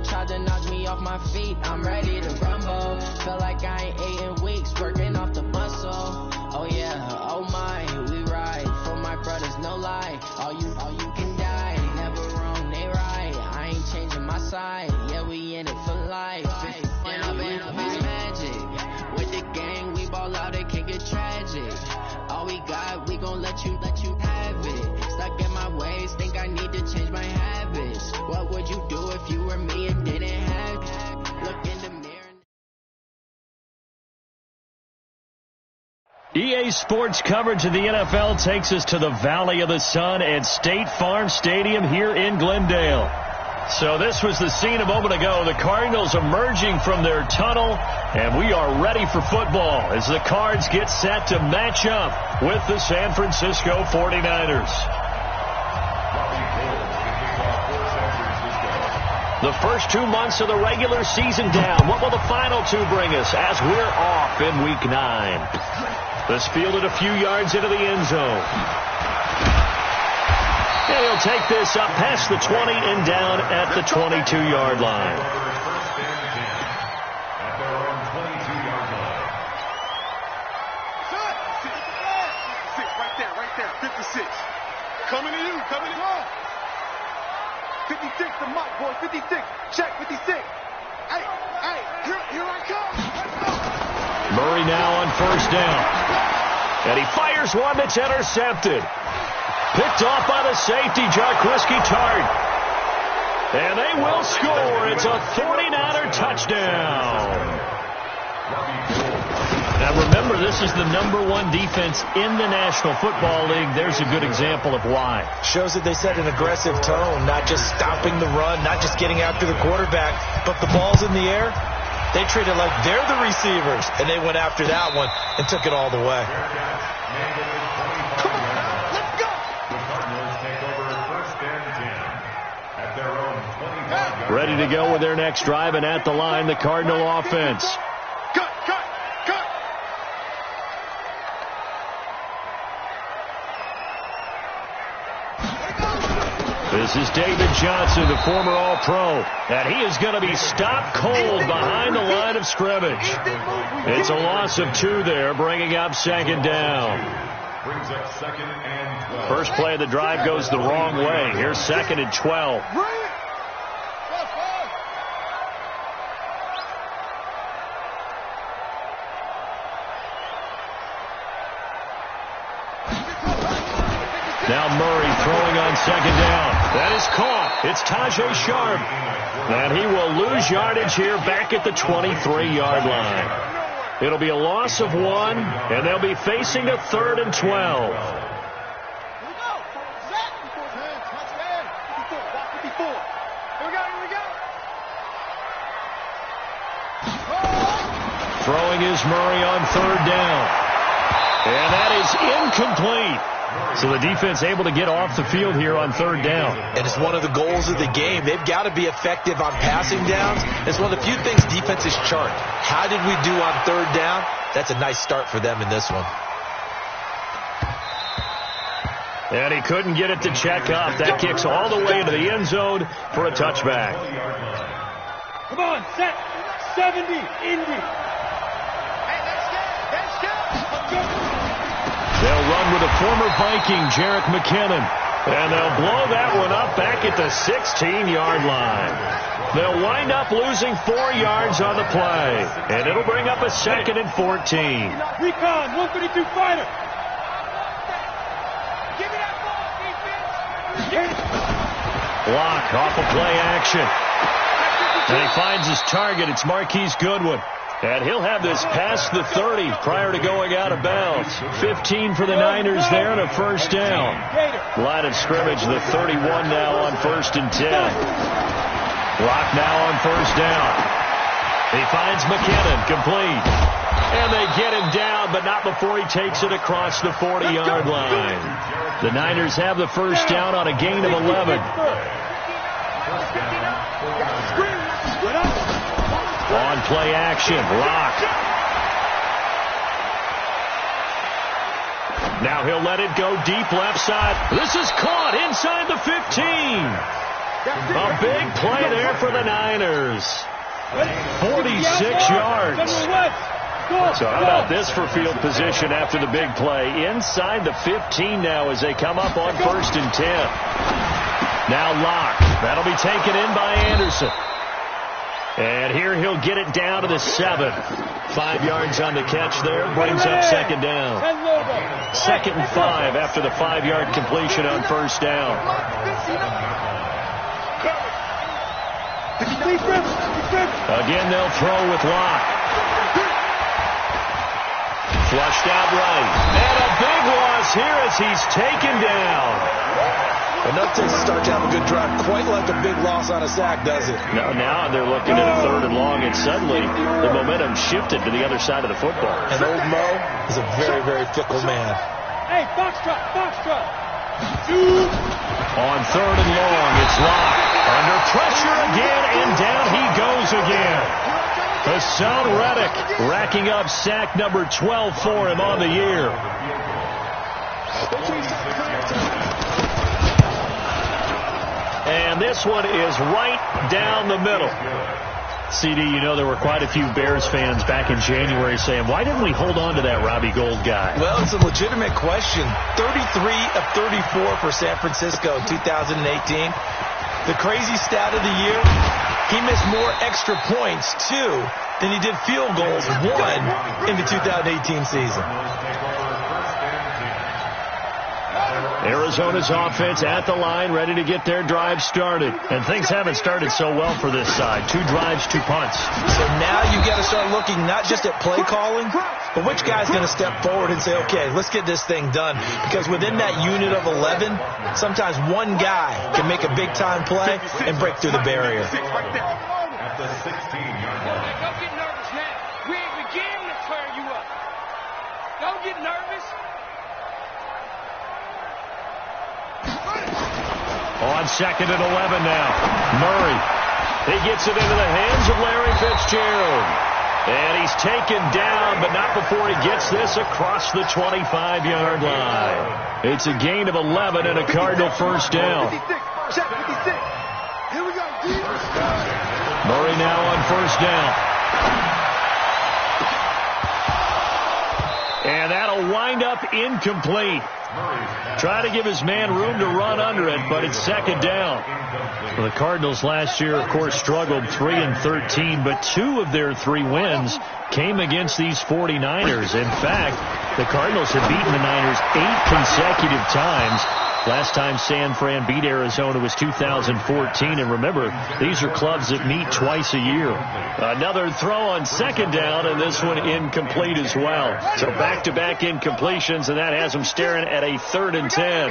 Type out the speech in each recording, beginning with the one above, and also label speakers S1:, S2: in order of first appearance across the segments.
S1: tried to knock me off my feet. I'm ready to rumble. Feel like I ain't ate in weeks, working off the muscle. Oh yeah, oh my, we ride for my brothers, no lie. All you can die, never wrong, they right. I ain't changing my side, yeah, we in it for life. And I've been magic with the gang, we ball out, it can get tragic. All we got, we gon' let you have it. Stuck in my ways, think I need to change my habits. What would you do if you were me and didn't have it? Look in the mirror.
S2: EA Sports coverage of the NFL takes us to the Valley of the Sun at State Farm Stadium here in Glendale. So this was the scene a moment ago. The Cardinals emerging from their tunnel, and we are ready for football as the Cards get set to match up with the San Francisco 49ers. The first 2 months of the regular season down. What will the final two bring us as we're off in Week 9? This fielded a few yards into the end zone. And he'll take this up past the 20 and down at the 22-yard line.
S3: Right there, 56. Coming to you, coming to you. 56, the mock boy, 56. Check, 56. Hey, here I come.
S2: Murray now on first down. And he fires one that's intercepted. Picked off by the safety, Jarquiski Tart. And they will score. It's a 49er touchdown. Now remember, this is the #1 defense in the National Football League. There's a good example of why.
S4: Shows that they set an aggressive tone, not just stopping the run, not just getting after the quarterback, but the ball's in the air. They treat it like they're the receivers, and they went after that one and took it all the way.
S3: Come on, let's go.
S5: The Cardinals take over first and 10 at their own 20-yard line.
S2: Ready to go with their next drive, and at the line, the Cardinal offense.
S3: Cut.
S2: This is David Johnson, the former All-Pro, and he is going to be stopped cold behind the line of scrimmage. It's a loss of 2 there, bringing up second down.
S5: Brings up second and 12.
S2: First play of the drive goes the wrong way. Here's second and 12. Now Murray throwing on second down. That is caught. It's Tajay Sharp. And he will lose yardage here back at the 23-yard line. It'll be a loss of 1, and they'll be facing a 3rd and 12. Throwing is Murray on 3rd down. And that is incomplete. So the defense able to get off the field here on 3rd down.
S4: And it's one of the goals of the game. They've got to be effective on passing downs. It's one of the few things defenses chart. How did we do on 3rd down? That's a nice start for them in this one.
S2: And he couldn't get it to check up. That kicks all the way into the end zone for a touchback.
S6: Come on, set. 70, Indy.
S2: They'll run with a former Viking, Jerick McKinnon. And they'll blow that one up back at the 16-yard line. They'll wind up losing 4 yards on the play. And it'll bring up a 2nd and 14.
S6: Recon, 132 fighter.
S3: Give me that ball, defense.
S2: Block off of play action. And he finds his target. It's Marquise Goodwin. And he'll have this past the 30 prior to going out of bounds. 15 for the Niners there and a first down. Line of scrimmage, the 31 now on 1st and 10. Block now on 1st down. He finds McKinnon, complete. And they get him down, but not before he takes it across the 40-yard line. The Niners have the first down on a gain of 11. On play action, Locke. Now he'll let it go deep left side. This is caught inside the 15. A big play there for the Niners. 46 yards. So how about this for field position after the big play? Inside the 15 now as they come up on 1st and 10. Now Locke. That'll be taken in by Anderson. And here he'll get it down to the 7. 5 yards on the catch there. Brings up 2nd down. 2nd and 5 after the 5-yard completion on 1st down. Again, they'll throw with Locke. Flushed out right. And a big loss here as he's taken down.
S4: Enough to start to have a good drive. Quite like a big loss on a sack, does it?
S2: No, now they're looking at a 3rd and long, and suddenly the momentum shifted to the other side of the football.
S4: And old Mo is a very, very fickle man.
S6: Hey, foxtrot, foxtrot.
S2: On 3rd and long, it's Locke. Under pressure again, and down he goes again. Hassan Reddick racking up sack number 12 for him on the year. And this one is right down the middle. CD, you know there were quite a few Bears fans back in January saying, why didn't we hold on to that Robbie Gould guy?
S4: Well, it's a legitimate question. 33 of 34 for San Francisco 2018. The crazy stat of the year, he missed more extra points, 2, than he did field goals, 1, in the 2018 season.
S2: Arizona's offense at the line, ready to get their drive started. And things haven't started so well for this side. 2 drives, 2 punts.
S4: So now you got to start looking not just at play calling, but which guy's going to step forward and say, okay, let's get this thing done. Because within that unit of 11, sometimes one guy can make a big-time play and break through the barrier.
S5: At the 16-yard line.
S7: Don't get nervous now. We ain't beginning to turn you up. Don't get nervous.
S2: On 2nd and 11 now. Murray. He gets it into the hands of Larry Fitzgerald. And he's taken down, but not before he gets this across the 25-yard line. It's a gain of 11 and a Cardinal 1st down. Murray now on 1st down. And that'll wind up incomplete. Try to give his man room to run under it, but it's 2nd down. Well, the Cardinals last year, of course, struggled 3-13, but 2 of their 3 wins came against these 49ers. In fact, the Cardinals have beaten the Niners 8 consecutive times. Last time San Fran beat Arizona was 2014. And remember, these are clubs that meet twice a year. Another throw on 2nd down, and this one incomplete as well. So back-to-back incompletions, and that has them staring at a 3rd and 10.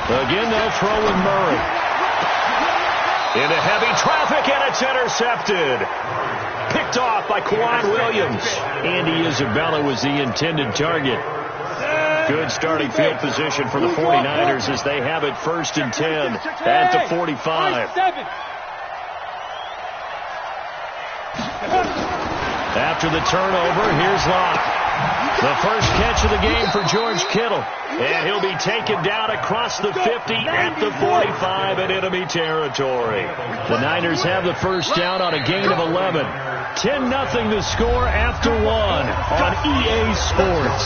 S2: Again, they'll throw with Murray. Into heavy traffic, and it's intercepted. Picked off by Kwan Williams. Andy Isabella was the intended target. Good starting field position for the 49ers as they have it 1st and 10 at the 45. After the turnover, here's Locke. The first catch of the game for George Kittle. And he'll be taken down across the 50 at the 45 in enemy territory. The Niners have the 1st down on a gain of 11. 10-0 the score after 1 on EA Sports.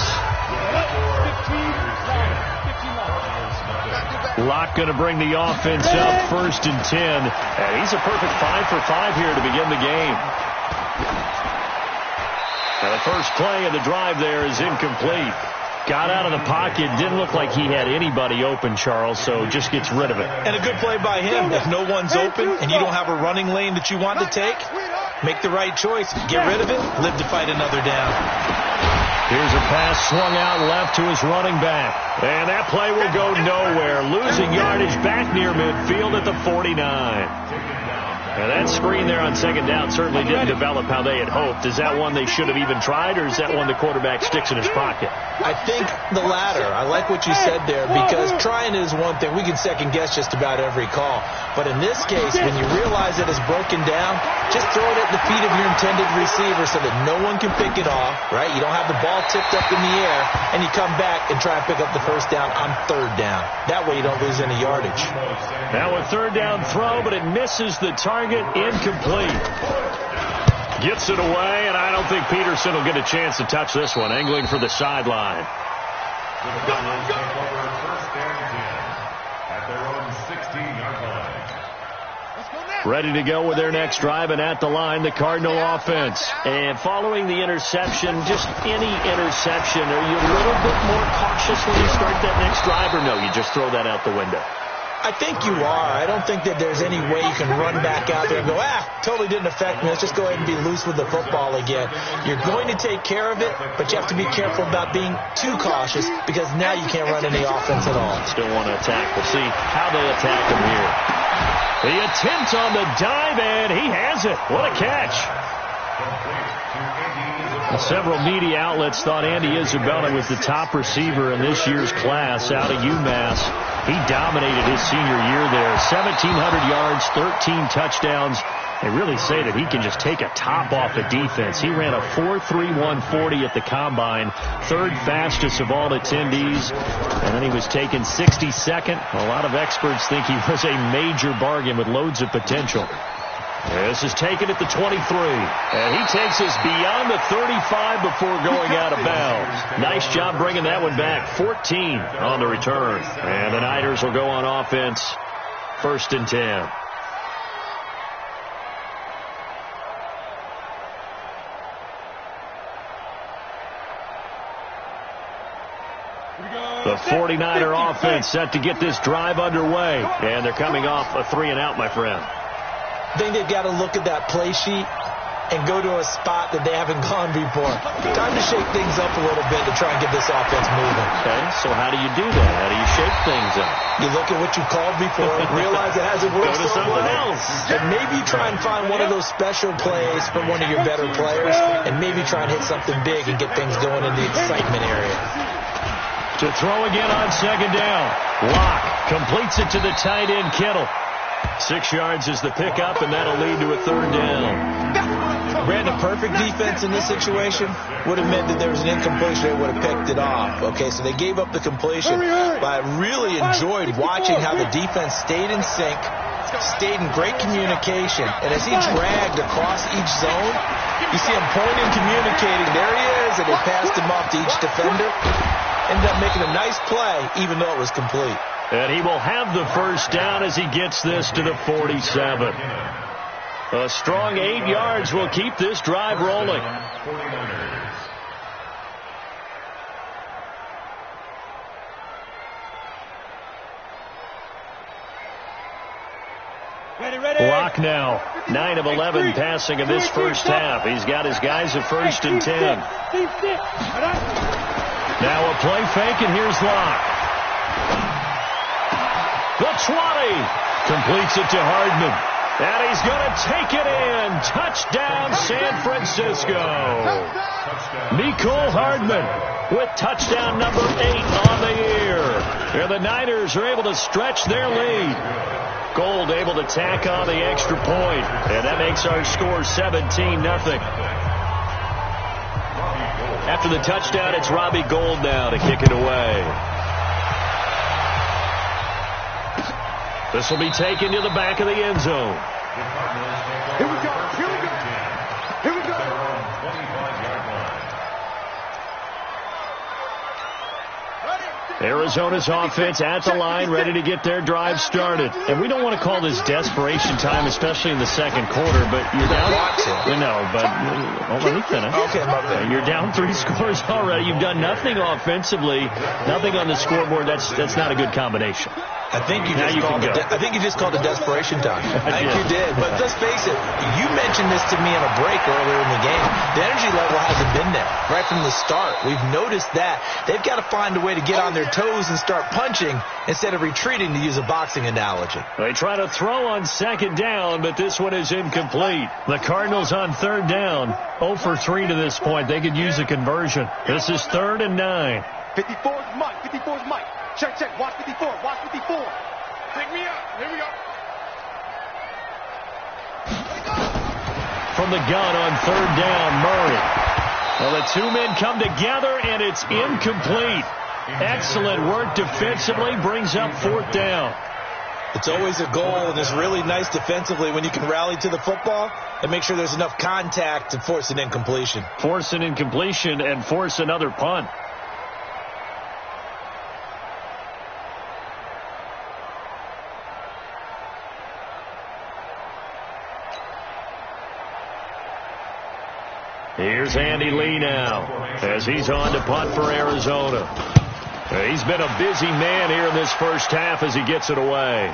S2: Locke going to bring the offense up 1st and 10. And he's a perfect 5 for 5 here to begin the game. Now the first play of the drive there is incomplete. Got out of the pocket. Didn't look like he had anybody open, Charles, so just gets rid of it.
S4: And a good play by him. If no one's open and you don't have a running lane that you want to take, make the right choice. Get rid of it. Live to fight another down.
S2: Here's a pass swung out left to his running back. And that play will go nowhere. Losing yardage back near midfield at the 49. And that screen there on second down certainly didn't develop how they had hoped. Is that one they should have even tried, or is that one the quarterback sticks in his pocket?
S4: I think the latter. I like what you said there, because trying is one thing. We can second-guess just about every call. But in this case, when you realize that it's broken down, just throw it at the feet of your intended receiver so that no one can pick it off, right? You don't have the ball tipped up in the air, and you come back and try to pick up the first down on third down. That way you don't lose any yardage.
S2: Now a third down throw, but it misses the target. Incomplete. Gets it away, and I don't think Peterson will get a chance to touch this one. Angling for the sideline. Ready to go with their next drive, and at the line, the Cardinal offense. And following the interception, just any interception, are you a little bit more cautious when you start that next drive, or no, you just throw that out the window?
S4: I think you are. I don't think that there's any way you can run back out there and go, totally didn't affect me. Let's just go ahead and be loose with the football again. You're going to take care of it, but you have to be careful about being too cautious, because now you can't run any offense at all.
S2: Still want to attack. We'll see how they attack him here. The attempt on the dive, and he has it. What a catch. Several media outlets thought Andy Isabella was the top receiver in this year's class out of UMass. He dominated his senior year there. 1,700 yards, 13 touchdowns. They really say that he can just take a top off the defense. He ran a 4.31 40 at the Combine, third fastest of all attendees. And then he was taken 62nd. A lot of experts think he was a major bargain with loads of potential. This is taken at the 23, and he takes us beyond the 35 before going out of bounds. Nice job bringing that one back. 14 on the return, and the Niners will go on offense. 1st and 10. The 49er offense set to get this drive underway, and they're coming off a 3-and-out, my friend.
S4: I think they've got to look at that play sheet and go to a spot that they haven't gone before. Time to shake things up a little bit to try and get this offense moving.
S2: Okay, so how do you do that? How do you shake things up?
S4: You look at what you called before, realize it hasn't worked
S2: so
S4: something
S2: well,
S4: else. And maybe try and find one of those special plays from one of your better players, and maybe try and hit something big and get things going in the excitement area.
S2: To throw again on second down. Locke completes it to the tight end, Kittle. 6 yards is the pickup, and that'll lead to a third down.
S4: Brandon, perfect defense in this situation would have meant that there was an incompletion. They would have picked it off. Okay, so they gave up the completion. But I really enjoyed watching how the defense stayed in sync, stayed in great communication. And as he dragged across each zone, you see him pointing, communicating. There he is, and they passed him off to each defender. Ended up making a nice play, even though it was complete.
S2: And he will have the first down as he gets this to the 47. A strong 8 yards will keep this drive rolling. Locke now, 9 of 11 passing in this first half. He's got his guys at 1st and 10. Now a play fake, and here's Locke. The 20 completes it to Hardman. And he's going to take it in. Touchdown, San Francisco. Mecole Hardman with touchdown number 8 on the year. And the Niners are able to stretch their lead. Gold able to tack on the extra point. And that makes our score 17-0. After the touchdown, it's Robbie Gould now to kick it away. This will be taken to the back of the end zone.
S3: Here we go. Here we go. Here we go.
S2: Arizona's offense at the line, ready to get their drive started. And we don't want to call this desperation time, especially in the second quarter, but you're down. Let me finish.
S4: Okay,
S2: you're down 3 scores already. You've done nothing offensively, nothing on the scoreboard. That's not a good combination.
S4: I think you just called it desperation time. I think you did. But let's face it, you mentioned this to me in a break earlier in the game. The energy level hasn't been there right from the start. We've noticed that. They've got to find a way to get on their toes and start punching instead of retreating, to use a boxing analogy.
S2: They try to throw on second down, but this one is incomplete. The Cardinals on third down, 0 for 3 to this point. They could use a conversion. This is 3rd and 9.
S3: 54 is Mike. 54 is Mike. Check, check. Watch 54. Watch 54.
S7: Pick me up. Here we go.
S2: From the gun on third down, Murray. Well, the two men come together, and it's incomplete. Excellent work defensively, brings up 4th down.
S4: It's always a goal, and it's really nice defensively when you can rally to the football and make sure there's enough contact to force an incompletion.
S2: Force an incompletion and force another punt. Here's Andy Lee now as he's on to punt for Arizona. He's been a busy man here in this first half as he gets it away.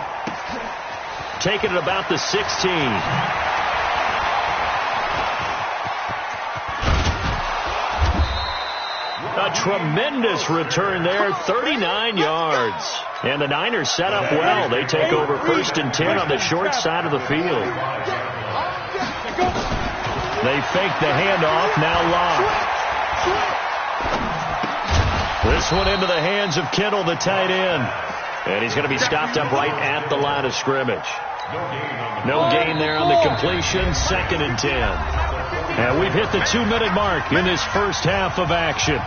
S2: Taking it about the 16. A tremendous return there, 39 yards. And the Niners set up well. They take over 1st and 10 on the short side of the field. They fake the handoff, now Locke. This one into the hands of Kittle, the tight end. And he's going to be stopped up right at the line of scrimmage. No gain there on the completion, 2nd and 10. And we've hit the 2-minute mark in this first half of action.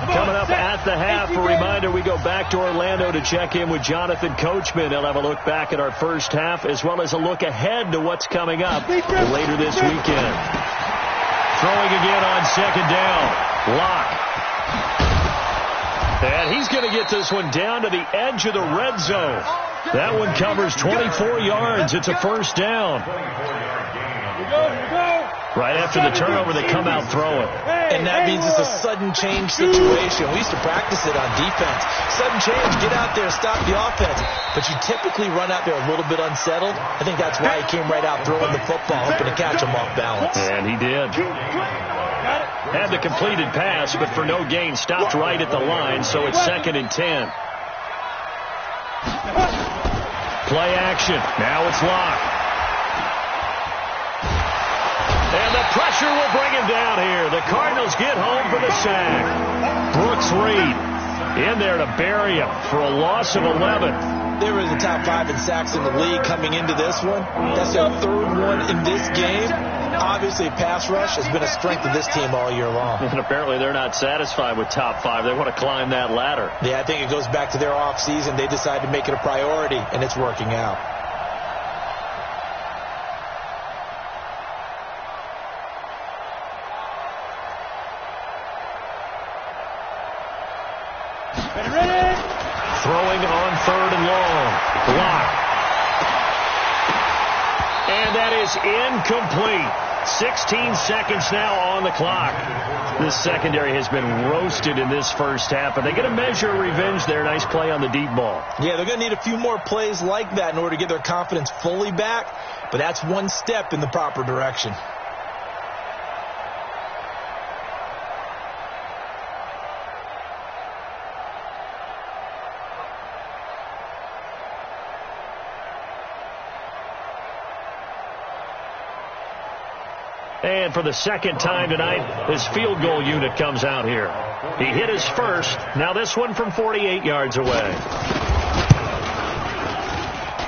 S2: Coming up at the half, a reminder, we go back to Orlando to check in with Jonathan Coachman. He'll have a look back at our first half as well as a look ahead to what's coming up later this weekend. Throwing again on second down. Locke. And he's going to get this one down to the edge of the red zone. That one covers 24 yards. It's a first down. Right after the turnover, they come out throwing.
S4: And that means it's a sudden change situation. We used to practice it on defense. Sudden change, get out there, stop the offense. But you typically run out there a little bit unsettled. I think that's why he came right out throwing the football, hoping to catch him off balance.
S2: And he did. Had the completed pass, but for no gain, stopped right at the line, so it's 2nd and 10. Play action. Now it's Locke. And the pressure will bring him down here. The Cardinals get home for the sack. Brooks Reed in there to bury him for a loss of 11.
S4: They were in the top 5 in sacks in the league coming into this one. That's their 3rd one in this game. Obviously, pass rush has been a strength of this team all year long.
S2: And apparently they're not satisfied with top 5. They want to climb that ladder.
S4: Yeah, I think it goes back to their offseason. They decided to make it a priority, and it's working out.
S2: Throwing on 3rd and long. Block. And that is incomplete. 16 seconds now on the clock. This secondary has been roasted in this first half, but they get a measure of revenge there. Nice play on the deep ball.
S4: Yeah, they're going to need a few more plays like that in order to get their confidence fully back, but that's one step in the proper direction.
S2: And for the second time tonight, his field goal unit comes out here. He hit his first. Now this one from 48 yards away.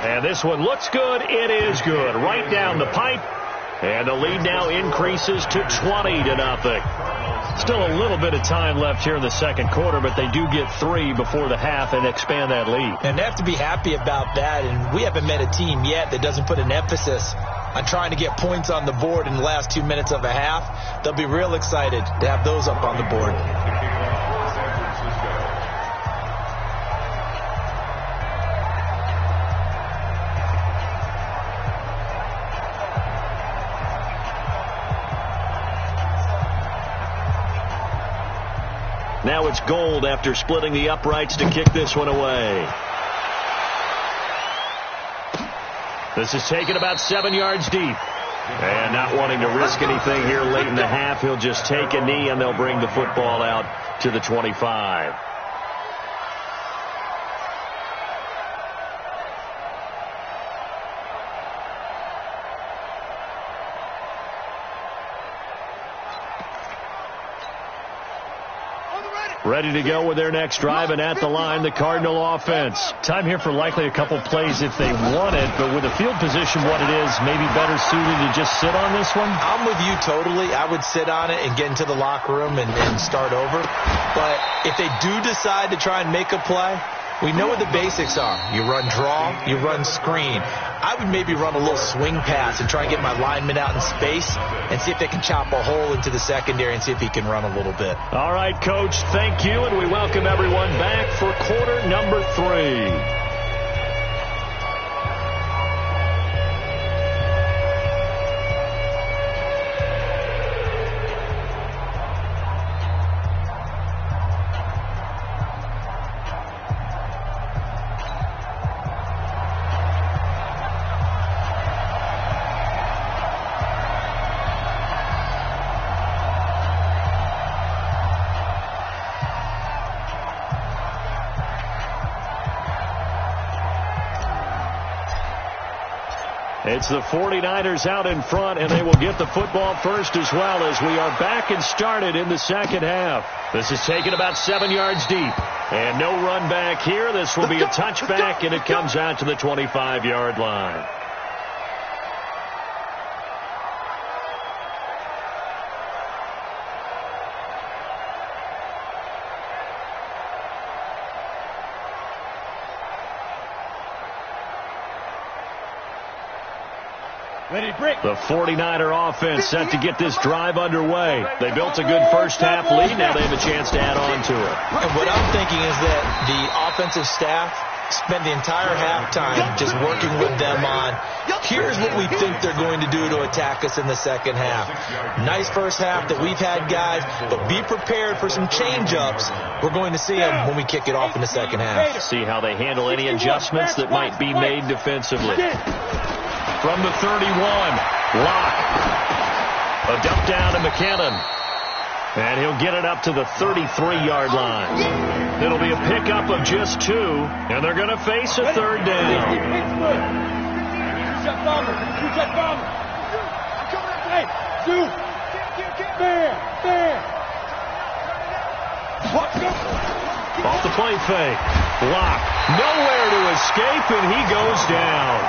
S2: And this one looks good. It is good. Right down the pipe. And the lead now increases to 20-0. Still a little bit of time left here in the second quarter, but they do get 3 before the half and expand that lead.
S4: And they have to be happy about that. And we haven't met a team yet that doesn't put an emphasis on trying to get points on the board in the last 2 minutes of a half. They'll be real excited to have those up on the board.
S2: now it's Gold after splitting the uprights to kick this one away. This is taken about 7 yards deep. And not wanting to risk anything here late in the half, he'll just take a knee, and they'll bring the football out to the 25. Ready to go with their next drive, and at the line, the Cardinal offense.
S6: Time here for likely a couple plays if they want it, but with the field position what it is, maybe better suited to just sit on this one?
S4: I'm with you totally. I would sit on it and get into the locker room and start over. But if they do decide to try and make a play, we know what the basics are. You run draw, you run screen. I would maybe run a little swing pass and try and get my lineman out in space and see if they can chop a hole into the secondary and see if he can run a little bit.
S2: All right, Coach, thank you, and we welcome everyone back for quarter number 3. It's the 49ers out in front, and they will get the football first as well as we are back and started in the second half. This is taken about 7 yards deep. And no run back here. This will be a touchback, and it comes out to the 25-yard line. The 49er offense set to get this drive underway. They built a good first half lead. Now they have a chance to add on to it.
S4: And what I'm thinking is that the offensive staff spent the entire halftime just working with them on, here's what we think they're going to do to attack us in the second half. Nice first half that we've had, guys, but be prepared for some change-ups. We're going to see them when we kick it off in the second half.
S2: See how they handle any adjustments that might be made defensively. From the 31, Locke. A dump down to McKinnon. And he'll get it up to the 33-yard line. It'll be a pickup of just 2, and they're going to face a third down. Off the play fake. Locke. Nowhere to escape, and he goes down.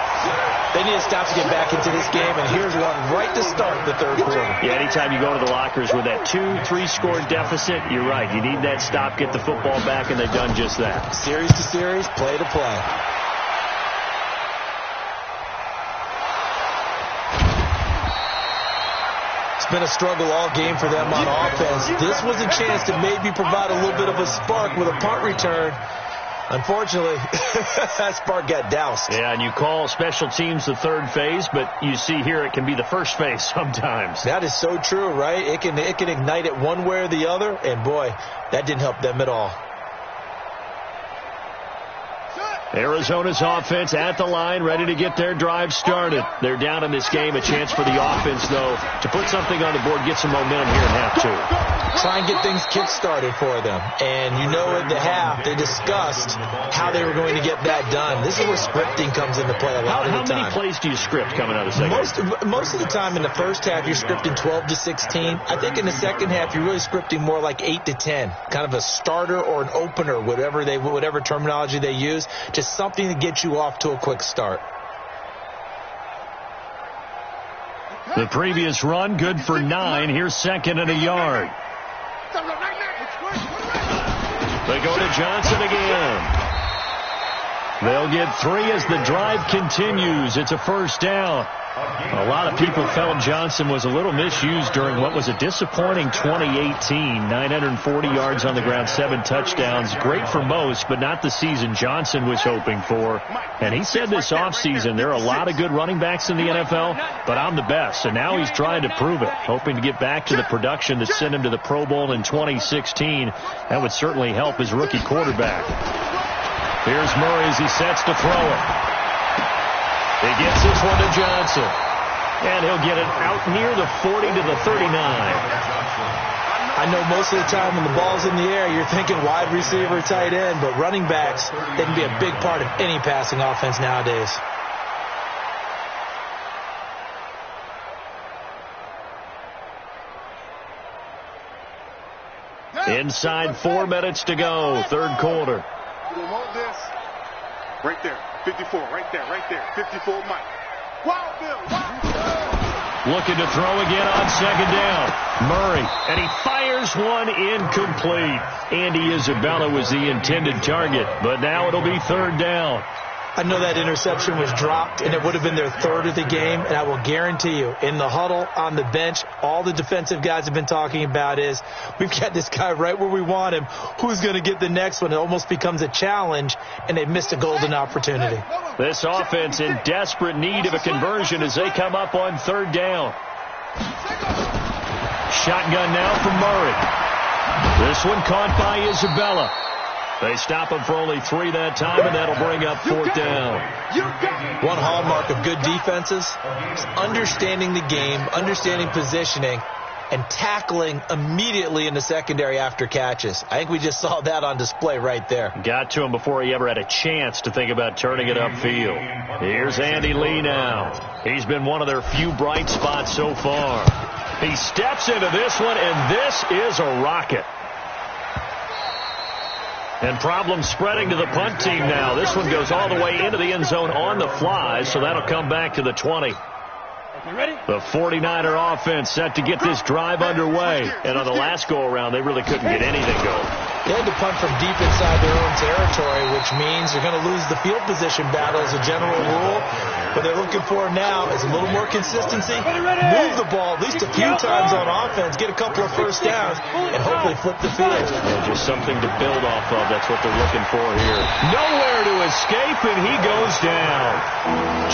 S4: They need to stop to get back into this game, and here's one right to start the third quarter.
S2: Yeah, anytime you go to the lockers with that 2-3 score deficit, you're right. You need that stop, get the football back, and they've done just that.
S4: Series to series, play to play. It's been a struggle all game for them on offense. This was a chance to maybe provide a little bit of a spark with a punt return. Unfortunately, that spark got doused.
S2: Yeah, and you call special teams the third phase, but you see here it can be the first phase sometimes.
S4: That is so true, right? It can ignite it one way or the other, and boy, that didn't help them at all.
S2: Arizona's offense at the line, ready to get their drive started. They're down in this game. A chance for the offense, though, to put something on the board, get some momentum here in half 2.
S4: Try and get things kick-started for them. And you know at the half, they discussed how they were going to get that done. This is where scripting comes into play a lot of the time.
S2: How many plays do you script coming out of the second half?
S4: Most of the time in the first half, you're scripting 12 to 16. I think in the second half, you're really scripting more like 8 to 10. Kind of a starter or an opener, whatever terminology they use. Just something to get you off to a quick start.
S2: The previous run, good for 9. Here's second and a yard. They go to Johnson again. They'll get 3 as the drive continues. It's a first down.
S6: A lot of people felt Johnson was a little misused during what was a disappointing 2018. 940 yards on the ground, 7 touchdowns. Great for most, but not the season Johnson was hoping for. And he said this offseason, there are a lot of good running backs in the NFL, but I'm the best. And now he's trying to prove it, hoping to get back to the production that sent him to the Pro Bowl in 2016. That would certainly help his rookie quarterback. Here's Murray as he sets to throw it. He gets this one to Johnson. And he'll get it out near the 40 to the 39.
S4: I know most of the time when the ball's in the air, you're thinking wide receiver, tight end, but running backs, they can be a big part of any passing offense nowadays.
S6: Inside 4 minutes to go, third quarter.
S3: Right there, 54, right there, 54, Mike. Wild Bill.
S6: Looking to throw again on second down. Murray, and he fires one incomplete. Andy Isabella was the intended target, but now it'll be third down.
S4: I know that interception was dropped, and it would have been their third of the game, and I will guarantee you, in the huddle, on the bench, all the defensive guys have been talking about is, we've got this guy right where we want him. Who's going to get the next one? It almost becomes a challenge, and they've missed a golden opportunity.
S6: This offense in desperate need of a conversion as they come up on third down. Shotgun now from Murray. This one caught by Isabella. They stop him for only 3 that time, and that'll bring up fourth down.
S4: One hallmark of good defenses is understanding the game, understanding positioning, and tackling immediately in the secondary after catches. I think we just saw that on display right there.
S6: Got to him before he ever had a chance to think about turning it upfield. Here's Andy Lee now. He's been one of their few bright spots so far. He steps into this one, and this is a rocket. And problems spreading to the punt team now. This one goes all the way into the end zone on the fly, so that'll come back to the 20. The 49er offense set to get this drive underway. And on the last go-around, they really couldn't get anything going.
S4: They had to punt from deep inside their own territory, which means they're going to lose the field position battle as a general rule. What they're looking for now is a little more consistency, move the ball at least a few times on offense, get a couple of first downs, and hopefully flip the field.
S6: Yeah, just something to build off of. That's what they're looking for here. Nowhere to escape, and he goes down.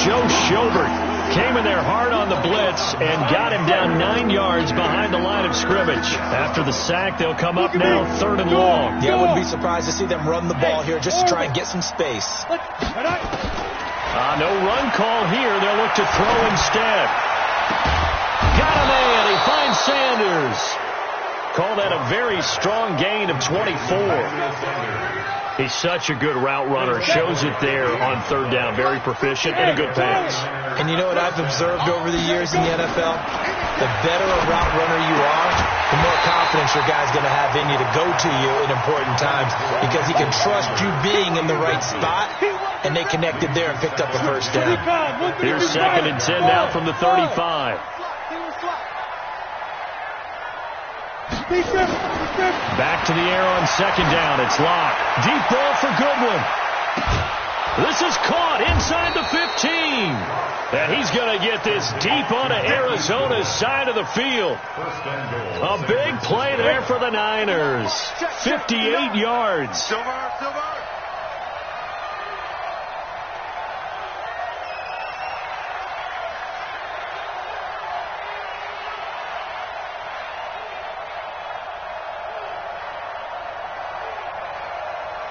S6: Joe Schobert came in there hard on the blitz and got him down 9 yards behind the line of scrimmage. After the sack, they'll come up now third and long.
S4: Yeah, I wouldn't be surprised to see them run the ball here just to try and get some space.
S6: No run call here. They'll look to throw instead. Got a man. He finds Sanders. Call that a very strong gain of 24. He's such a good route runner. Shows it there on third down. Very proficient and a good pass.
S4: And you know what I've observed over the years in the NFL? The better a route runner you are, the more confidence your guy's going to have in you to go to you in important times because he can trust you being in the right spot, and they connected there and picked up a first down.
S6: Here's 2nd and 10 now from the 35. Back to the air on second down. It's locked. Deep ball for Goodwin. This is caught inside the 15. And he's going to get this deep onto Arizona's side of the field. A big play there for the Niners. 58 yards.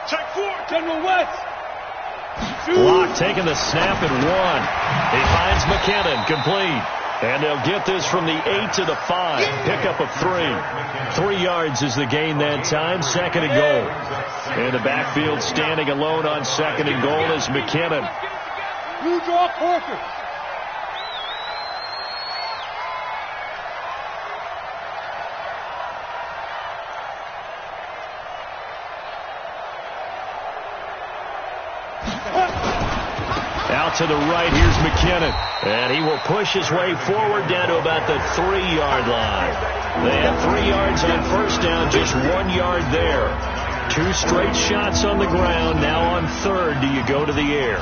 S3: Check 4, General West.
S6: Block taking the snap at 1. He finds McKinnon, complete. And they'll get this from the 8 to the 5. Pickup of 3. 3 yards is the gain that time. 2nd and goal. In the backfield, standing alone on 2nd and goal is McKinnon.
S3: You draw Parker.
S6: Out to the right, here's McKinnon. And he will push his way forward down to about the 3-yard line. They have 3 yards on first down, just 1 yard there. 2 straight shots on the ground. Now on third, do you go to the air?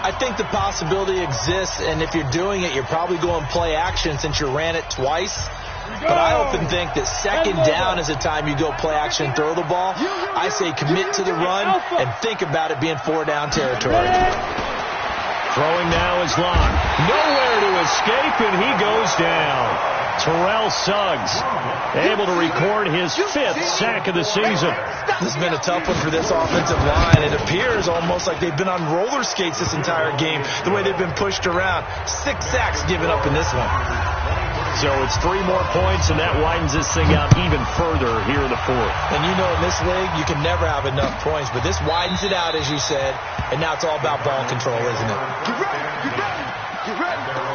S4: I think the possibility exists, and if you're doing it, you're probably going play action since you ran it twice. But I often think that second down is the time you go play action and throw the ball. I say commit to the run and think about it being 4-down territory.
S2: Throwing now is Locke. Nowhere to escape, and he goes down. Terrell Suggs able to record his 5th sack of the season.
S4: This has been a tough one for this offensive line. It appears almost like they've been on roller skates this entire game, the way they've been pushed around. 6 sacks given up in this one.
S2: So it's 3 more points, and that widens this thing out even further here in the 4th.
S4: And you know in this league, you can never have enough points, but this widens it out, as you said, and now it's all about ball control, isn't it?
S3: Get ready, get ready, get ready.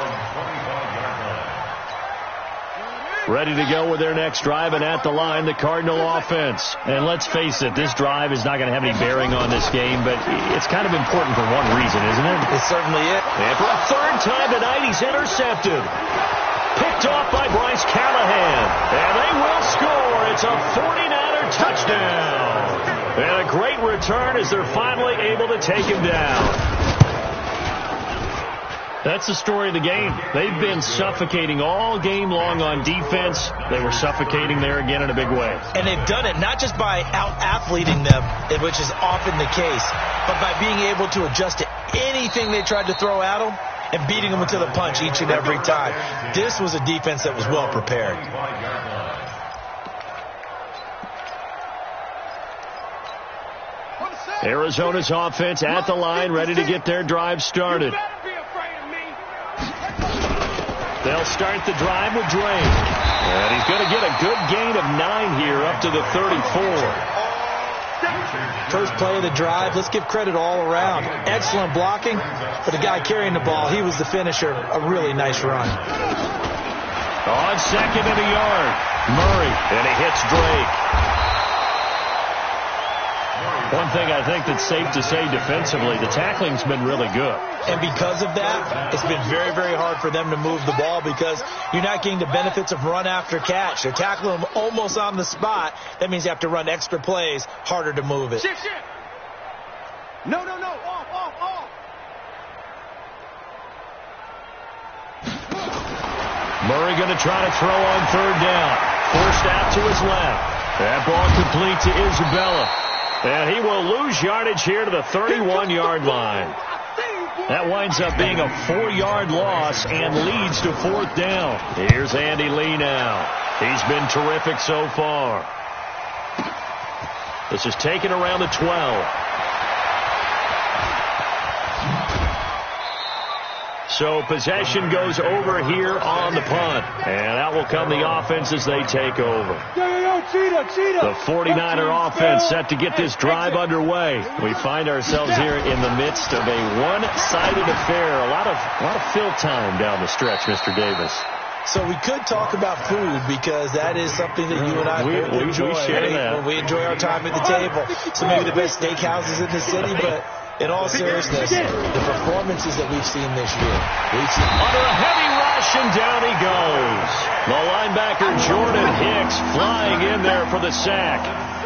S2: Ready to go with their next drive, and at the line, the Cardinal offense. And let's face it, this drive is not going to have any bearing on this game, but it's kind of important for one reason, isn't it?
S4: It certainly is.
S2: And for a 3rd time tonight, he's intercepted. Picked off by Bryce Callahan. And they will score. It's a 49er touchdown. And a great return as they're finally able to take him down. That's the story of the game. They've been suffocating all game long on defense. They were suffocating there again in a big way.
S4: And they've done it not just by out-athleting them, which is often the case, but by being able to adjust to anything they tried to throw at them and beating them into the punch each and every time. This was a defense that was well prepared.
S2: Arizona's offense at the line, ready to get their drive started. They'll start the drive with Drake. And he's going to get a good gain of 9 here up to the 34.
S4: First play of the drive, let's give credit all around. Excellent blocking, but the guy carrying the ball, he was the finisher. A really nice run.
S2: On 2nd and a yard, Murray, and he hits Drake. One thing I think that's safe to say defensively, the tackling's been really good.
S4: And because of that, it's been very, very hard for them to move the ball because you're not getting the benefits of run after catch. They're tackling them almost on the spot. That means you have to run extra plays, harder to move it.
S3: Shift. No. Off.
S2: Murray going to try to throw on 3rd down. Forced out to his left. That ball complete to Isabella. And he will lose yardage here to the 31-yard line. That winds up being a 4-yard loss and leads to 4th down. Here's Andy Lee now. He's been terrific so far. This is taken around the 12. So possession goes over here on the punt. And out will come the offense as they take over. The 49er offense set to get this drive underway. We find ourselves here in the midst of a one-sided affair. A lot of fill time down the stretch, Mr. Davis.
S4: So we could talk about food because that is something that you and I enjoy.
S2: We share that.
S4: We enjoy our time at the table. So maybe the best steakhouses in the city, but in all seriousness, the performances that we've seen this year.
S2: Under a heavy rush, and down he goes. The linebacker Jordan Hicks flying in there for the sack.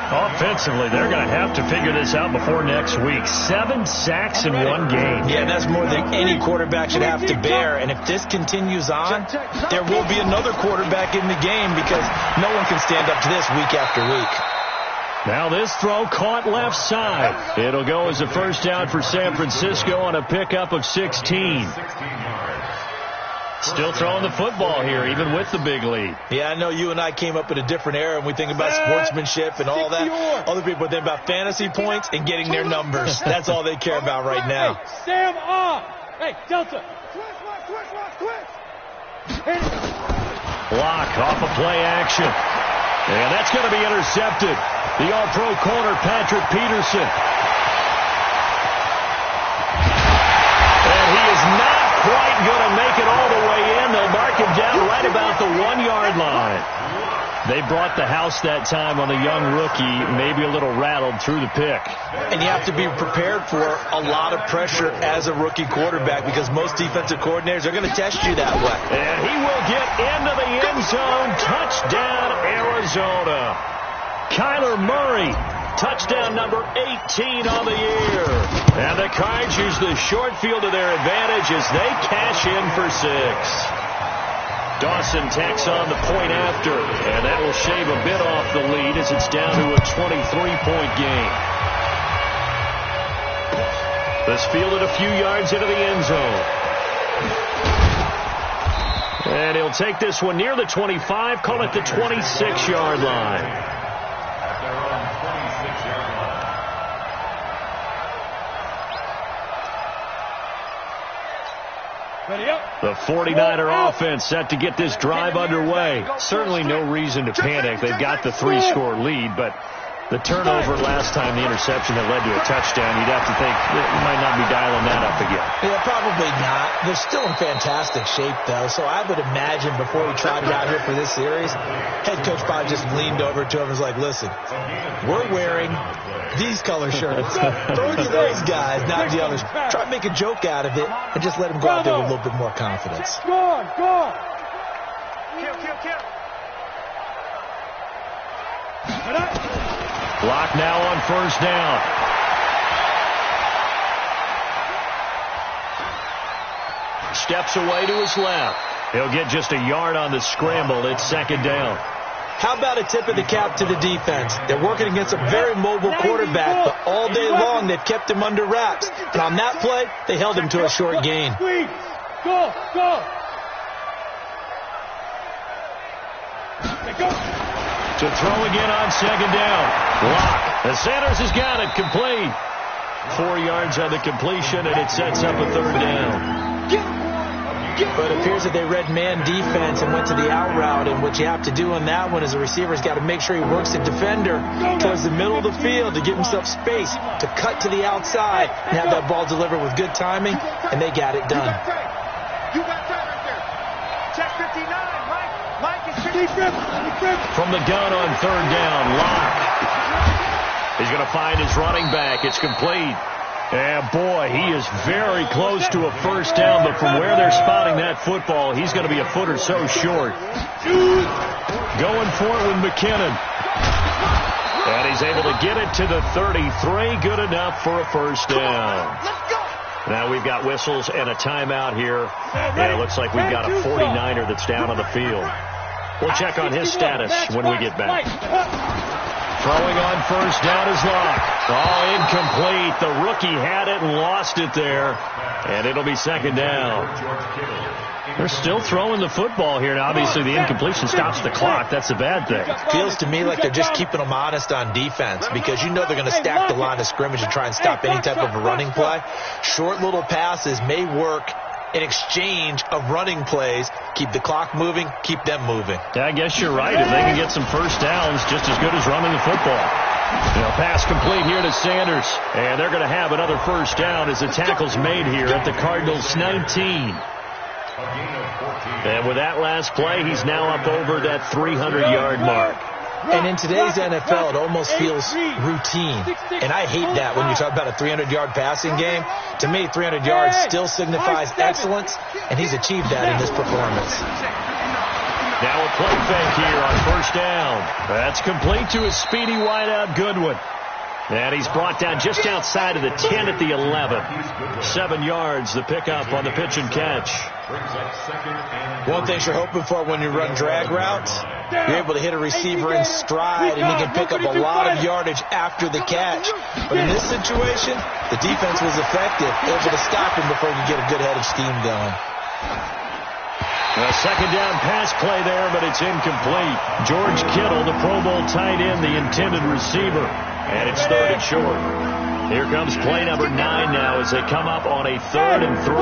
S2: Offensively, they're going to have to figure this out before next week. 7 sacks in one game.
S4: Yeah, that's more than any quarterback should have to bear. And if this continues on, there will be another quarterback in the game because no one can stand up to this week after week.
S2: Now this throw caught left side. It'll go as a 1st down for San Francisco on a pickup of 16. Still throwing the football here, even with the big lead.
S4: Yeah, I know you and I came up in a different era, and we think about sportsmanship and all that. Other people think about fantasy points and getting their numbers. That's all they care about right now.
S7: Sam off. Hey, Delta.
S2: Block off of play action. And that's going to be intercepted. The all-pro corner, Patrick Peterson. And he is not quite going to make it all the way in. They'll mark him down right about the 1-yard line. They brought the house that time on the young rookie, maybe a little rattled through the pick.
S4: And you have to be prepared for a lot of pressure as a rookie quarterback because most defensive coordinators are going to test you that way.
S2: And he will get into the end zone. Touchdown, Arizona. Kyler Murray, touchdown number 18 on the year. And the Cards use the short field to their advantage as they cash in for 6. Dawson tacks on the point after, and that will shave a bit off the lead as it's down to a 23-point game. This fielded a few yards into the end zone. And he'll take this one near the 25, call it the 26-yard line.
S5: At their own 26-yard line.
S2: The 49er offense set to get this drive underway. Certainly no reason to panic. They've got the 3-score lead, but the turnover last time, the interception that led to a touchdown, you'd have to think you might not be dialing that up again.
S4: Yeah, probably not. They're still in fantastic shape, though, so I would imagine before he trotted out here for this series, head coach probably just leaned over to him and was like, listen, we're wearing these color shirts. Throw it to those guys, not the others. Try to make a joke out of it and just let him go out there with a little bit more confidence.
S7: Go on, go on. Kill.
S2: Clock now on first down. Steps away to his left. He'll get just a yard on the scramble. It's second down.
S4: How about a tip of the cap to the defense? They're working against a very mobile quarterback, but all day long they've kept him under wraps. And on that play, they held him to a short gain.
S7: Go.
S2: To throw again on second down. Block. The Sanders has got it. Complete. 4 yards on the completion, and it sets up a third down.
S4: But it appears that they read man defense and went to the out route, and what you have to do on that one is the receiver's got to make sure he works the defender towards the middle of the field to give himself space to cut to the outside and have that ball delivered with good timing, and they got it done.
S7: You got that right there. Check 59, Mike is 55.
S2: From the gun on third down, Locke. He's going to find his running back. It's complete. And boy, he is very close to a first down, but from where they're spotting that football, he's going to be a foot or so short. Going for it with McKinnon. And he's able to get it to the 33. Good enough for a first down. Now we've got whistles and a timeout here. And it looks like we've got a 49er that's down on the field. We'll check on his status when we get back. Throwing on first down is Locke. All incomplete. The rookie had it and lost it there. And it'll be second down. They're still throwing the football here. Now, obviously, the incompletion stops the clock. That's a bad thing.
S4: Feels to me like they're just keeping them honest on defense because you know they're going to stack the line of scrimmage and try and stop any type of a running play. Short little passes may work in exchange of running plays. Keep the clock moving, keep them moving.
S2: Yeah, I guess you're right. If they can get some first downs, just as good as running the football. Pass complete here to Sanders. And they're going to have another first down as the tackle's made here at the Cardinals' 19. And with that last play, he's now up over that 300-yard mark.
S4: And in today's NFL, it almost feels routine. And I hate that when you talk about a 300-yard passing game. To me, 300 yards still signifies excellence, and he's achieved that in this performance.
S2: Now a play fake here on first down. That's complete to his speedy wideout, Goodwin. And he's brought down just outside of the 10 at the 11. 7 yards, the pickup on the pitch and catch.
S4: One thing you're hoping for when you run drag routes, you're able to hit a receiver in stride and he can pick up a lot of yardage after the catch. But in this situation, the defense was effective, able to stop him before you get a good head of steam going.
S2: A second down pass play there, but it's incomplete. George Kittle, the Pro Bowl tight end, the intended receiver. And it's third and short. Here comes play number 9 now as they come up on a 3rd and 3.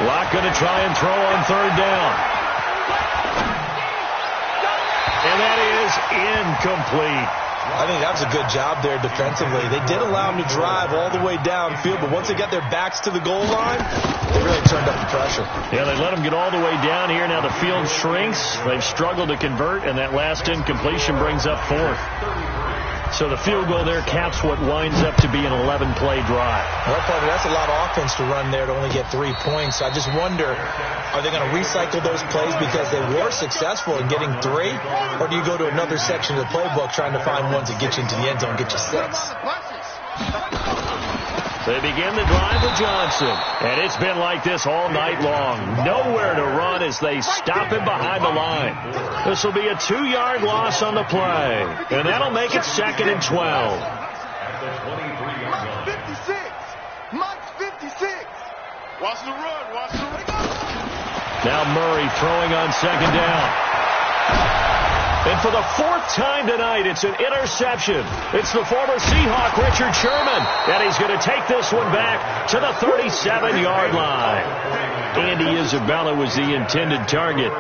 S2: Locke going to try and throw on third down. And that is incomplete.
S4: I think that was a good job there defensively. They did allow him to drive all the way downfield, but once they got their backs to the goal line, they really turned up the pressure.
S2: Yeah, they let him get all the way down here. Now the field shrinks. They've struggled to convert, and that last incompletion brings up 4th.
S6: So the field goal there caps what winds up to be an 11-play drive.
S4: Well, partner, that's a lot of offense to run there to only get 3 points. So I just wonder, are they going to recycle those plays because they were successful in getting 3? Or do you go to another section of the playbook trying to find ones that get you into the end zone and get you 6?
S6: They begin the drive with Johnson. And it's been like this all night long. Nowhere to run as they stop him behind the line. This will be a 2-yard loss on the play. And that'll make it 2nd and 12.
S3: Mike's 56. Mike's 56. Watch the run. Watch the run.
S6: Now Murray throwing on 2nd down. And for the 4th time tonight, it's an interception. It's the former Seahawk, Richard Sherman. And he's going to take this one back to the 37-yard line. Andy Isabella was the intended target.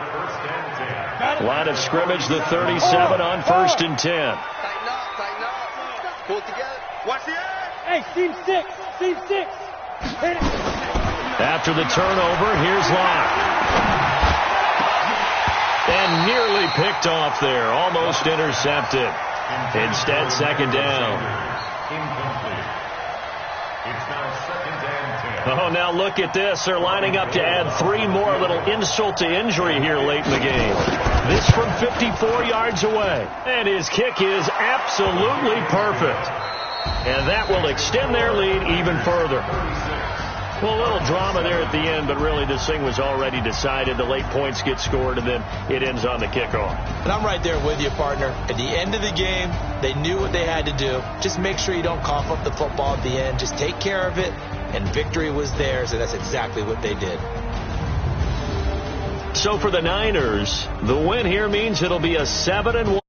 S6: Line of scrimmage, the 37 on 1st and 10.
S3: Tighten up. Pull it together. Watch the edge.
S7: Hey, team 6. Team 6. Hit it.
S6: After the turnover, here's Locke. And nearly picked off there. Almost intercepted. Instead, 2nd down.
S5: It's now 2nd and 10.
S6: Oh, now look at this. They're lining up to add 3 more. Little insult to injury here late in the game. This from 54 yards away. And his kick is absolutely perfect. And that will extend their lead even further. Well, a little drama there at the end, but really this thing was already decided. The late points get scored, and then it ends on the kickoff.
S4: And I'm right there with you, partner. At the end of the game, they knew what they had to do. Just make sure you don't cough up the football at the end. Just take care of it, and victory was theirs, and that's exactly what they did. So for the Niners, the win here means it'll be a 7-1